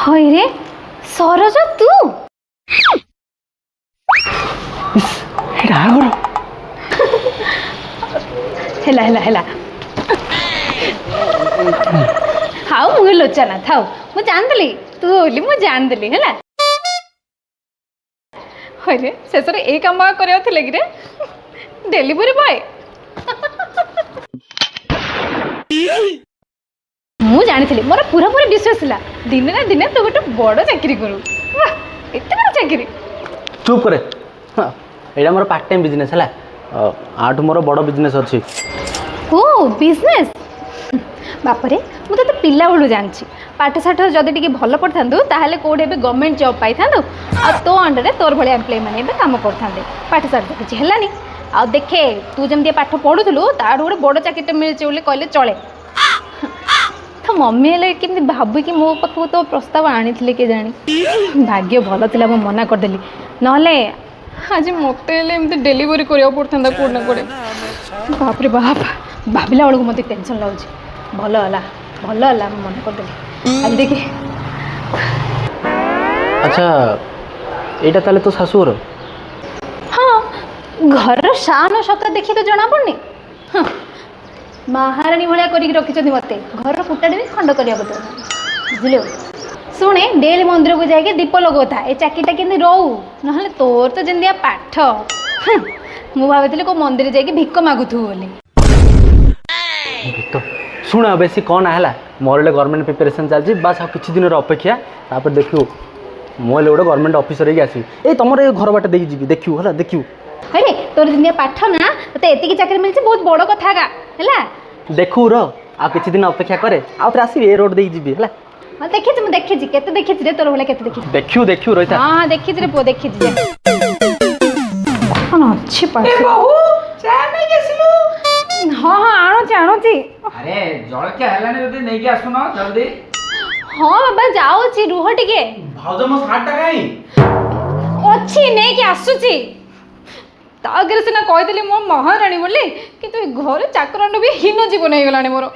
হইরে সরজ তু এটা আগর হেলা হেলা হেলা হাউ মুগে লোচনা থাও মু জানদেলি তু বলি মু জানদেলি হেলা হইরে শেষরে এই কাম করিয়া থিলে কি রে ডেলিভারি বয় ମୁଁ ଜାଣିଥିଲି ମୋର ପୁରାପୁରି ବିଶ୍ୱାସ ଥିଲା ଦିନେ ନା ଦିନେ ତୁ ଗୋଟେ ବଡ଼ ଚାକିରି କରୁ ଏତେ ବଡ଼ ଚାକିରି ଚୁପ୍ କରେ ଏଇଟା ମୋର ପାର୍ଟ ଟାଇମ୍ ବିଜନେସ୍ ହେଲା ଆଠୁ ମୋର ବଡ଼ ବିଜନେସ୍ ଅଛି ଓ ବିଜନେସ୍ ବାପରେ ମୁଁ ତତେ ପିଲାବେଳୁ ଜାଣିଛି ପାଠଶାଠ ଯଦି ଟିକେ ଭଲ ପଢ଼ିଥାନ୍ତୁ ତାହେଲେ କେଉଁଠି ଏବେ ଗଭର୍ଣ୍ଣମେଣ୍ଟ ଜବ୍ ପାଇଥାନ୍ତୁ ଆଉ ତୋ ଅଣ୍ଡରରେ ତୋର ଭଳିଆ ଏମ୍ପ୍ଲୟ ମାନେ ଏବେ କାମ କରୁଥାନ୍ତେ ପାଠଶାଠ ତ କିଛି ହେଲାନି ଆଉ ଦେଖେ ତୁ ଯେମିତି ପାଠ ପଢ଼ୁଥିଲୁ ତାଠୁ ଗୋଟେ ବଡ଼ ଚାକିରିଟେ ମିଳିଛି ବୋଲି କହିଲେ ଚଳେ ତ ମମି ହେଲେ କେମିତି ଭାବିକି ମୋ ପାଖକୁ ତ ପ୍ରସ୍ତାବ ଆଣିଥିଲେ କେଜାଣି ଭାଗ୍ୟ ଭଲ ଥିଲା ମୁଁ ମନା କରିଦେଲି ନହେଲେ ଆଜି ମୋତେ ହେଲେ ଏମିତି ଡେଲିଭରି କରିବାକୁ ପଡ଼ିଥାନ୍ତା କେଉଁଠି ନା କେଉଁଠି ବାପରେ ବାପ ଭାବିଲା ବେଳକୁ ମୋତେ ଟେନସନ୍ ଲାଗୁଛି ଭଲ ହେଲା ମୁଁ ମନା କରିଦେଲି ଆଜି ଦେଖି ଆଚ୍ଛା ଏଇଟା ତାହେଲେ ତୋ ଶାଶୁଘର ହଁ ଘରର ଶାନ ସକା ଦେଖି ତ ଜଣାପଡ଼ୁନି ମହାରାଣୀ ଭଳିଆ କରିକି ରଖିଛନ୍ତି ମୋତେ ଘରର କୁଟାଟେ ବି ଖଣ୍ଡ କରିବାକୁ ଦେଉନାହାନ୍ତି ବୁଝିଲୁ ଶୁଣେ ଡେଲି ମନ୍ଦିରକୁ ଯାଇକି ଦୀପ ଲଗାଉଥା ଏ ଚାକିରିଟା କେମିତି ରହୁ ନହେଲେ ତୋର ତ ଯେମିତିଆ ପାଠ ମୁଁ ଭାବିଥିଲି କେଉଁ ମନ୍ଦିର ଯାଇକି ଭିକ ମାଗୁଥିବୁ ବୋଲି ଶୁଣ ବେଶୀ କ'ଣ ହେଲା ମୋର ଗୋଟେ ଗଭର୍ଣ୍ଣମେଣ୍ଟ ପ୍ରିପାରେସନ୍ ଚାଲିଛି ବାସ୍ ଆଉ କିଛି ଦିନର ଅପେକ୍ଷା ତାପରେ ଦେଖିବୁ ମୁଁ ହେଲେ ଗୋଟେ ଗଭର୍ଣ୍ଣମେଣ୍ଟ ଅଫିସର ହେଇକି ଆସିବି ଏଇ ତମର ଏ ଘର ବାଟ ଦେଇକି ଯିବି ଦେଖିବୁ ହେଲା ଦେଖିବୁ ଆରେ ତୋର ଯେମିତିଆ ପାଠ ନା ତୋତେ ଏତିକି ଚାକିରି ମିଳିଛି ବହୁତ ବଡ଼ କଥା ଏକା ହେଲା ଦେଖୁ ର ଆଉ କିଛି ଦିନ ଅପେକ୍ଷା କରେ ଆଉ ଥରେ ଆସିବି ଏ ରୋଡ଼ ଦେଇକି ଯିବି ହେଲା ହଁ ଦେଖିଛି ମୁଁ ଦେଖିଛି କେତେ ଦେଖିଛି ରେ ତୋର ଭଳିଆ କେତେ ଦେଖିଛି ଦେଖିବୁ ରହିଥା ହଁ ଦେଖିଛି ରେ ପୁଅ ଦେଖିଛି କ'ଣ ଅଛି ହଁ ଆଣୁଛି ଆରେ ଜଳଖିଆ ହେଲାନି ଯଦି ନେଇକି ଆସୁନ ଜଲ୍ଦି ହଁ ବାବା ଯାଉଛି ରୁହ ଟିକେ ଭାଉଜ ମୋ ସାର୍ଟଟା କାଇଁ ଅଛି ନେଇକି ଆସୁଛି ତା ଆଗରେ ସିନା କହିଥିଲି ମୋ ମହାରାଣୀ ବୋଲି କିନ୍ତୁ ଏ ଘରେ ଚାକରାଣୀ ବି ହୀନ ଜୀବନ ହେଇଗଲାଣି ମୋର